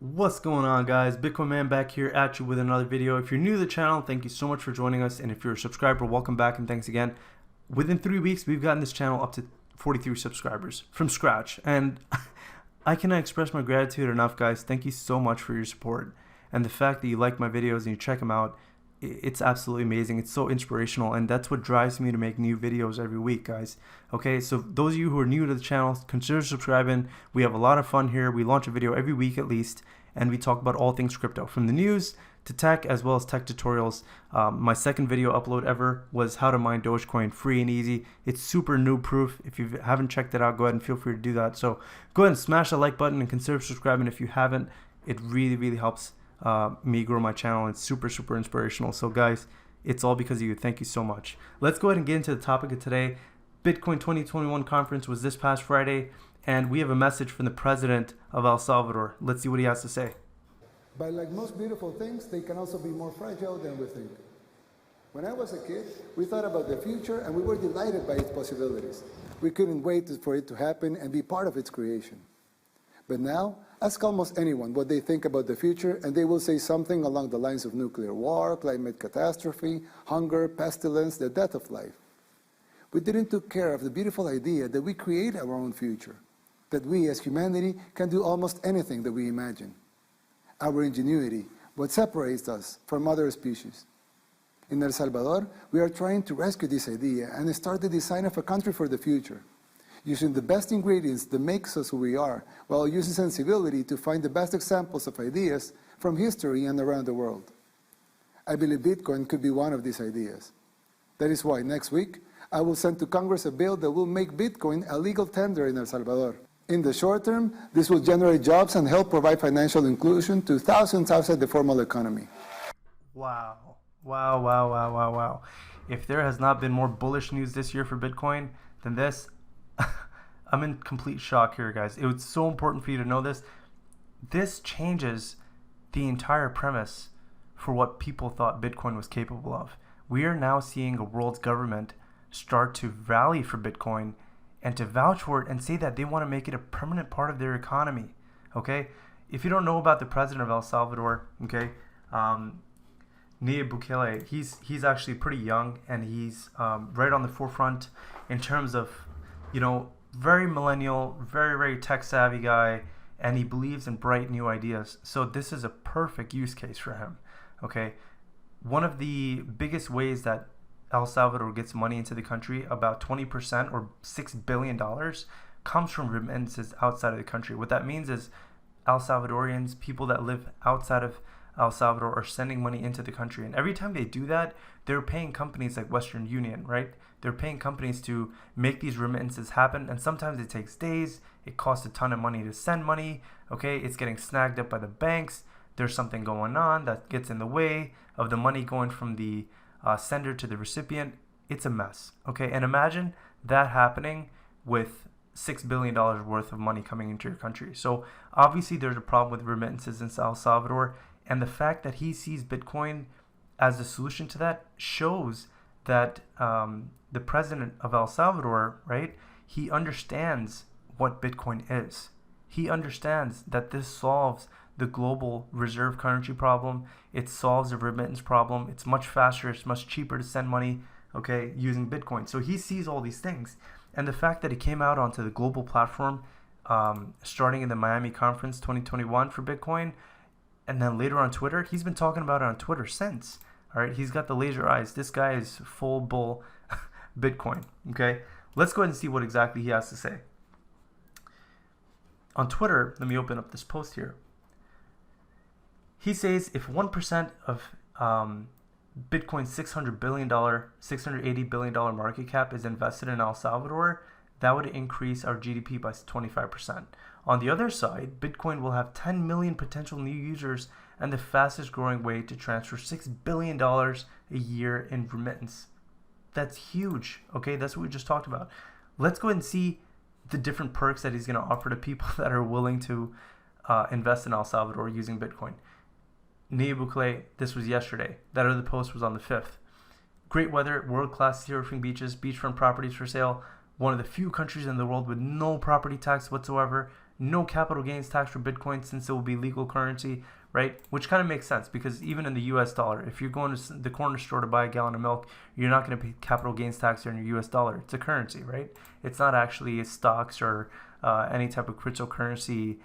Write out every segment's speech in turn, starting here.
What's going on, guys? Bitcoin Man back here at you with another video. If you're new to the channel, thank you so much for joining us, and if you're a subscriber, welcome back and thanks again. Within 3 weeks, we've gotten this channel up to 43 subscribers from scratch, and I cannot express my gratitude enough, guys. Thank you so much for your support, and the fact that you like my videos and you check them out, it's absolutely amazing. It's so inspirational, and that's what drives me to make new videos every week, guys. Okay, so those of you who are new to the channel, consider subscribing. We have a lot of fun here. We launch a video every week at least, and we talk about all things crypto, from the news to tech, as well as tech tutorials. My second video upload ever was how to mine Dogecoin free and easy. It's super noob proof. If you haven't checked it out, go ahead and feel free to do that. So go ahead and smash the like button and consider subscribing if you haven't. It really helps me grow my channel. It's super inspirational. So guys, it's all because of you. Thank you so much. Let's go ahead and get into the topic of today. Bitcoin 2021 conference was this past Friday, and we have a message from the president of El Salvador. Let's see what he has to say. But like most beautiful things, they can also be more fragile than we think. When I was a kid, we thought about the future and we were delighted by its possibilities. We couldn't wait for it to happen and be part of its creation. But now, ask almost anyone what they think about the future, and they will say something along the lines of nuclear war, climate catastrophe, hunger, pestilence, the death of life. We didn't take care of the beautiful idea that we create our own future, that we as humanity can do almost anything that we imagine. Our ingenuity, what separates us from other species. In El Salvador, we are trying to rescue this idea and start the design of a country for the future, using the best ingredients that makes us who we are, while using sensibility to find the best examples of ideas from history and around the world. I believe Bitcoin could be one of these ideas. That is why next week, I will send to Congress a bill that will make Bitcoin a legal tender in El Salvador. In the short term, this will generate jobs and help provide financial inclusion to thousands outside the formal economy. Wow. If there has not been more bullish news this year for Bitcoin than this, I'm in complete shock here, guys. It was so important for you to know this. This changes the entire premise for what people thought Bitcoin was capable of. We are now seeing a world government start to rally for Bitcoin and to vouch for it and say that they want to make it a permanent part of their economy. Okay, if you don't know about the president of El Salvador, okay, Nayib Bukele, he's actually pretty young, and he's right on the forefront in terms of, you know, very millennial, very tech savvy guy, and he believes in bright new ideas. So this is a perfect use case for him. Okay, one of the biggest ways that El Salvador gets money into the country, about 20% or $6 billion, comes from remittances outside of the country. What that means is El Salvadorians, people that live outside of El Salvador, are sending money into the country. And every time they do that, they're paying companies like Western Union, right? They're paying companies to make these remittances happen. And sometimes it takes days. It costs a ton of money to send money. Okay, it's getting snagged up by the banks. There's something going on that gets in the way of the money going from the sender to the recipient. It's a mess. Okay, and imagine that happening with $6 billion worth of money coming into your country. So obviously there's a problem with remittances in El Salvador, and the fact that he sees Bitcoin as a solution to that shows that the president of El Salvador, right, he understands what Bitcoin is. He understands that this solves the global reserve currency problem. It solves the remittance problem. It's much faster. It's much cheaper to send money, okay, using Bitcoin. So he sees all these things. And the fact that he came out onto the global platform, starting in the Miami conference 2021 for Bitcoin, and then later on Twitter, he's been talking about it on Twitter since. All right, he's got the laser eyes. This guy is full bull Bitcoin, okay? Let's go ahead and see what exactly he has to say. On Twitter, let me open up this post here. He says if 1% of Bitcoin's $680 billion market cap is invested in El Salvador, that would increase our GDP by 25%. On the other side, Bitcoin will have 10 million potential new users and the fastest growing way to transfer $6 billion a year in remittance. That's huge. Okay, that's what we just talked about. Let's go ahead and see the different perks that he's going to offer to people that are willing to invest in El Salvador using Bitcoin. Nayib Bukele, this was yesterday. That other post was on the 5th. Great weather, world-class surfing beaches, beachfront properties for sale. One of the few countries in the world with no property tax whatsoever. no capital gains tax for Bitcoin since it will be legal currency, right? Which kind of makes sense because even in the US dollar, if you're going to the corner store to buy a gallon of milk, you're not going to pay capital gains tax on your US dollar. It's a currency, right? It's not actually stocks or any type of cryptocurrency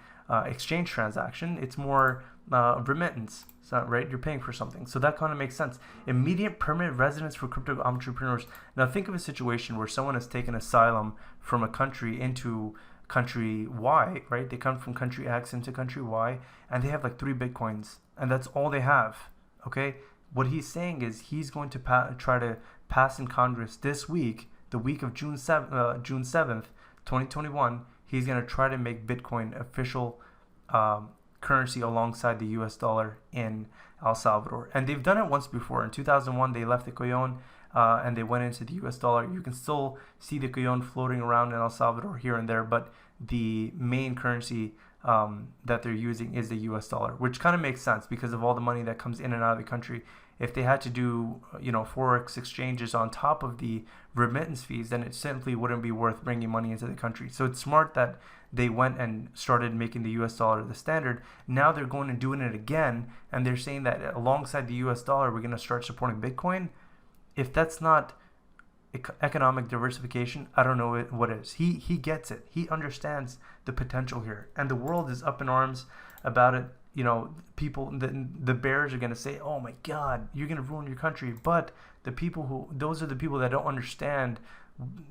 exchange transaction. It's more remittance. It's not, right? You're paying for something. So that kind of makes sense. Immediate permanent residence for crypto entrepreneurs. Now think of a situation where someone has taken asylum from a country into country Y, right? They come from country X into country Y, and they have like 3 Bitcoins, and that's all they have, okay? What he's saying is he's going to try to pass in Congress this week, the week of June 7th, 2021, he's going to try to make Bitcoin official currency alongside the US dollar in El Salvador. And they've done it once before. In 2001, they left the Coyon and they went into the US dollar. You can still see the Coyon floating around in El Salvador here and there, but the main currency that they're using is the US dollar, which kind of makes sense because of all the money that comes in and out of the country. If they had to do, forex exchanges on top of the remittance fees, then it simply wouldn't be worth bringing money into the country. So it's smart that they went and started making the US dollar the standard. Now they're going and doing it again, and they're saying that alongside the US dollar, we're going to start supporting Bitcoin. If that's not economic diversification, I don't know what is. He gets it. He understands the potential here, and the world is up in arms about it. People, the bears are going to say, oh my God, you're going to ruin your country. But those are the people that don't understand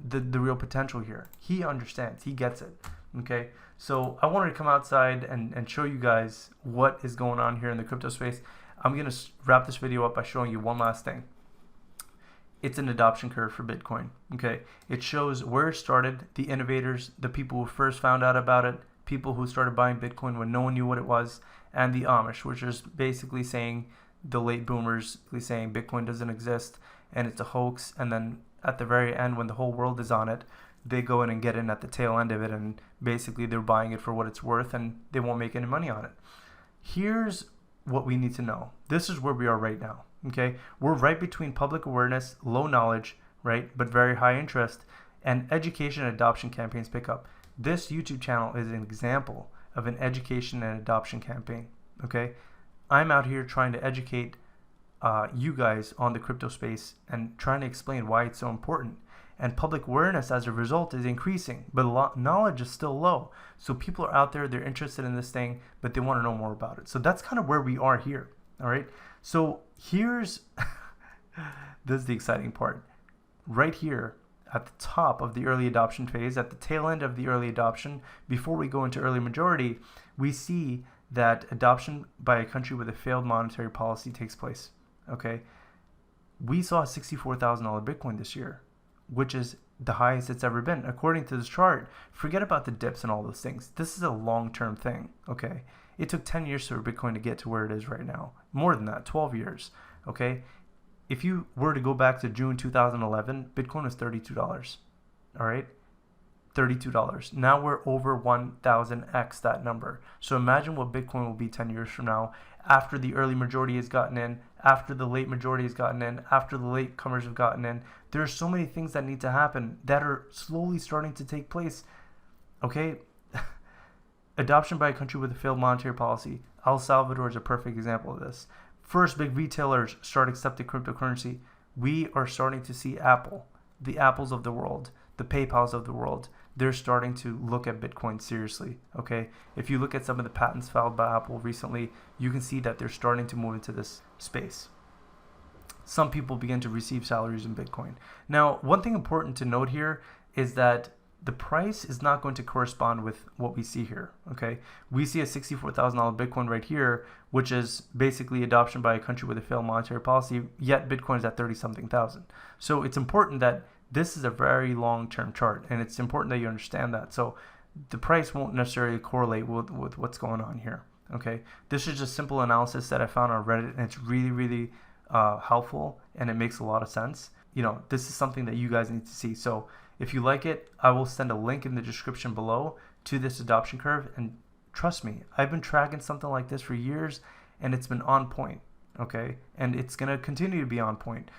the real potential here. He understands. He gets it. Okay. So I wanted to come outside and show you guys what is going on here in the crypto space. I'm going to wrap this video up by showing you one last thing. It's an adoption curve for Bitcoin. Okay. It shows where it started, the innovators, the people who first found out about it, people who started buying Bitcoin when no one knew what it was, and the Amish, which is basically saying, the late boomers saying Bitcoin doesn't exist and it's a hoax. And then at the very end, when the whole world is on it, they go in and get in at the tail end of it, and basically they're buying it for what it's worth and they won't make any money on it. Here's what we need to know. This is where we are right now. Okay, we're right between public awareness, low knowledge, right, but very high interest, and education and adoption campaigns pick up. This YouTube channel is an example of an education and adoption campaign. Okay, I'm out here trying to educate you guys on the crypto space and trying to explain why it's so important. And public awareness as a result is increasing, but knowledge is still low. So people are out there, they're interested in this thing, but they want to know more about it. So that's kind of where we are here. All right. So here's this is the exciting part. Right here at the top of the early adoption phase, at the tail end of the early adoption, before we go into early majority, we see that adoption by a country with a failed monetary policy takes place. Okay. We saw a $64,000 Bitcoin this year, which is the highest it's ever been. According to this chart, forget about the dips and all those things. This is a long-term thing, okay? It took 10 years for Bitcoin to get to where it is right now. More than that, 12 years, okay? If you were to go back to June 2011, Bitcoin was $32, all right? $32. Now we're over 1,000x that number. So imagine what Bitcoin will be 10 years from now, after the early majority has gotten in, after the late majority has gotten in, after the late comers have gotten in. There are so many things that need to happen that are slowly starting to take place. Okay? Adoption by a country with a failed monetary policy. El Salvador is a perfect example of this. First, big retailers start accepting cryptocurrency. We are starting to see Apple, the Apples of the world, the PayPals of the world. They're starting to look at Bitcoin seriously. Okay? If you look at some of the patents filed by Apple recently, you can see that they're starting to move into this space. Some people begin to receive salaries in Bitcoin. Now, one thing important to note here is that the price is not going to correspond with what we see here, okay? We see a $64,000 Bitcoin right here, which is basically adoption by a country with a failed monetary policy, yet Bitcoin is at 30-something thousand. So it's important that this is a very long-term chart, and it's important that you understand that. So the price won't necessarily correlate with what's going on here, okay? This is just simple analysis that I found on Reddit, and it's really, really helpful, and it makes a lot of sense. This is something that you guys need to see. So if you like it, I will send a link in the description below to this adoption curve. And trust me, I've been tracking something like this for years, and it's been on point, okay? And it's going to continue to be on point.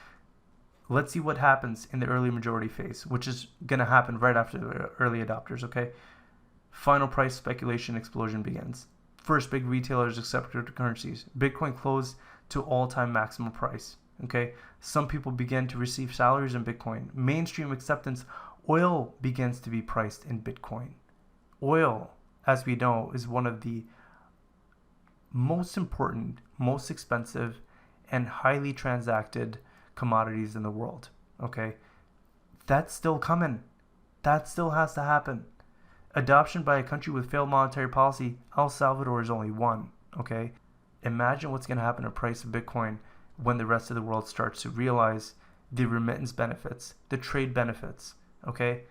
Let's see what happens in the early majority phase, which is going to happen right after the early adopters, okay? Final price speculation explosion begins. First big retailers accept cryptocurrencies. Bitcoin closed to all-time maximum price. Okay, some people begin to receive salaries in Bitcoin. Mainstream acceptance. Oil begins to be priced in Bitcoin. Oil, as we know, is one of the most important, most expensive, and highly transacted commodities in the world. Okay, that's still coming. That still has to happen. Adoption by a country with failed monetary policy. El Salvador is only one. Okay, imagine what's going to happen to the price of Bitcoin when the rest of the world starts to realize the remittance benefits, the trade benefits. Okay,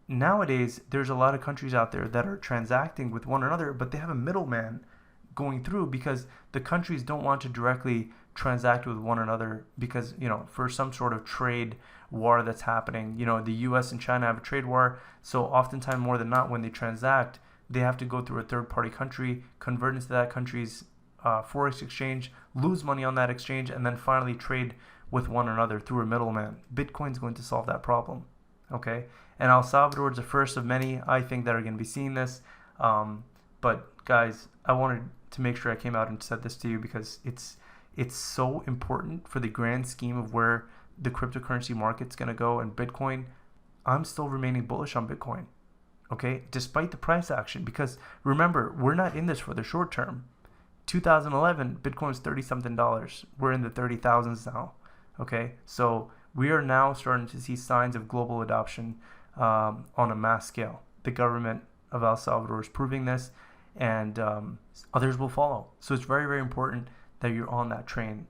nowadays there's a lot of countries out there that are transacting with one another, but they have a middleman going through because the countries don't want to directly transact with one another because, for some sort of trade war that's happening. The US and China have a trade war, so oftentimes more than not when they transact, they have to go through a third party country, convert into that country's forex exchange, lose money on that exchange, and then finally trade with one another through a middleman. Bitcoin's going to solve that problem. Okay, and El Salvador is the first of many, I think, that are going to be seeing this. But guys, I wanted to make sure I came out and said this to you because it's so important for the grand scheme of where the cryptocurrency market's going to go. And Bitcoin, I'm still remaining bullish on Bitcoin. Okay, despite the price action, because remember, we're not in this for the short term. 2011, Bitcoin was $30-something. We're in the 30,000s now. Okay, so we are now starting to see signs of global adoption on a mass scale. The government of El Salvador is proving this, and others will follow. So it's very, very important that you're on that train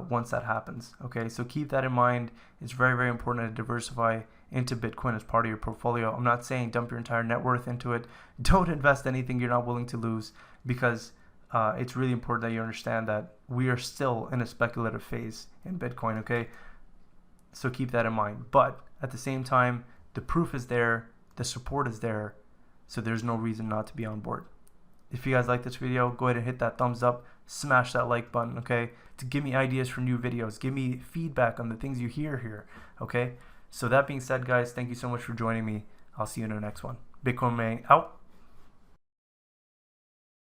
once that happens. Okay, so keep that in mind. It's very, very important to diversify into Bitcoin as part of your portfolio. I'm not saying dump your entire net worth into it. Don't invest anything you're not willing to lose, because it's really important that you understand that we are still in a speculative phase in Bitcoin. Okay, so keep that in mind. But at the same time, the proof is there, the support is there, so there's no reason not to be on board. If you guys like this video, go ahead and hit that thumbs up, smash that like button, okay, to give me ideas for new videos, give me feedback on the things you hear here, okay? So that being said, guys, thank you so much for joining me. I'll see you in the next one. Bitcoin Mang out.